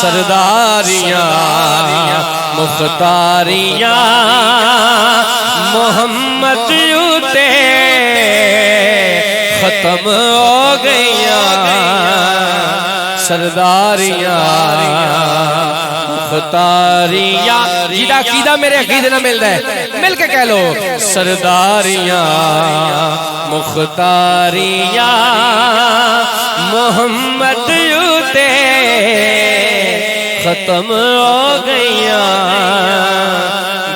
सरदारियां मुख्तारियां मोहम्मद उते खत्म हो गईया। सरदारियां मुख्तारियां जिदा अकीदा मेरे अकीदे ना मिलता है, मिल के कह लो सरदारियां मुख्तारियां मोहम्मद उते खत्म हो गईया।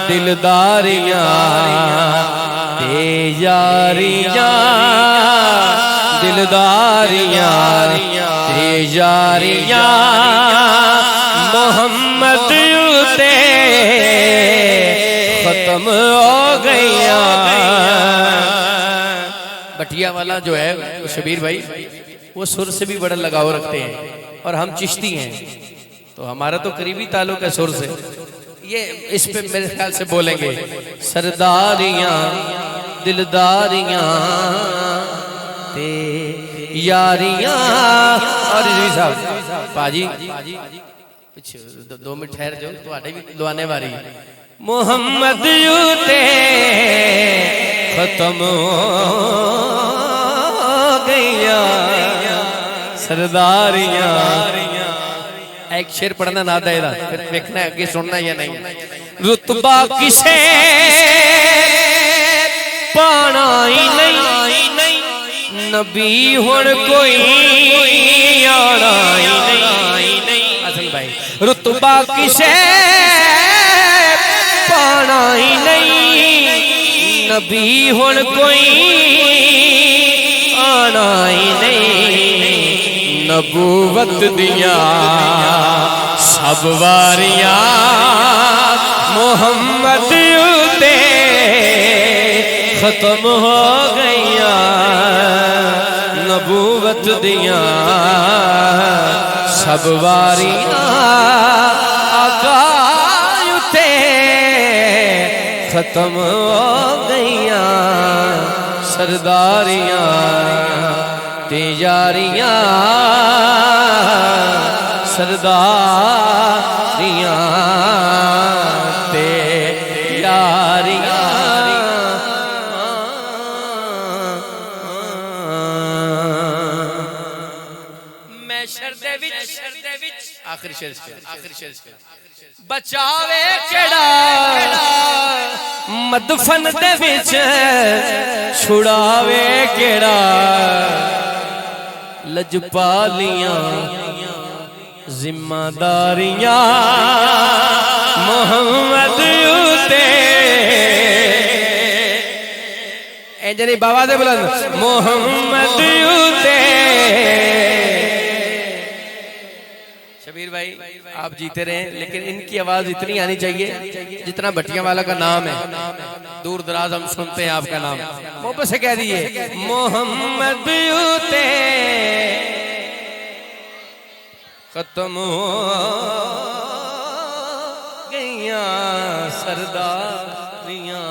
दिलदारियां ते यारियां दिलदारियां ते यारियां मोहम्मद उते खत्म हो गईया। बटिया वाला जो है शबीर भाई वो सुर से भी बड़ा लगाव रखते हैं और हम चिश्ती हैं तो हमारा तो करीबी ताल्लुक है सुर से। ये इस पे मेरे ख्याल से बोलेंगे सरदारियां दिलदारियां ते यारियां। और रिजवी साहब पाजी पीछे 2 मिनट ठहर जाओ तो भी लुआने वाली मोहम्मद उते खत्म हो गईया। सरदारियां एक शेर पढ़ना ना देगा फिर देखना है कि सुनना या नहीं। रुतबा किसे पाना ही नहीं नबी हुण कोई आना ही नहीं। असल भाई रुतबा किसे पाना ही नहीं नबी हुण कोई आना ही नहीं। नबूवत दिया सब वारियां मोहम्मद उते खत्म हो गईया। नबूवत दिया सब वारियां आका उते खत्म हो गईया। सरदारियां ते यारियां सरदारियां ते यारियां। मैं शर्दे विच आखिरी शेर बचावे केड़ा मदफन दे विच छुड़ावे केड़ा। लजपालियां जिम्मेदारियां मोहम्मद उते एजनी बाबा दे बुलंद मोहम्मद उते। शबीर भाई आप जीते रहे लेकिन इनकी आवाज इतनी आनी चाहिए जितना भटिया वाला का नाम है। दूर दराज हम सुनते हैं आपका नाम मोहब्बत से कह दिए मोहम्मद उते खत्म हो गईया। सरदारियां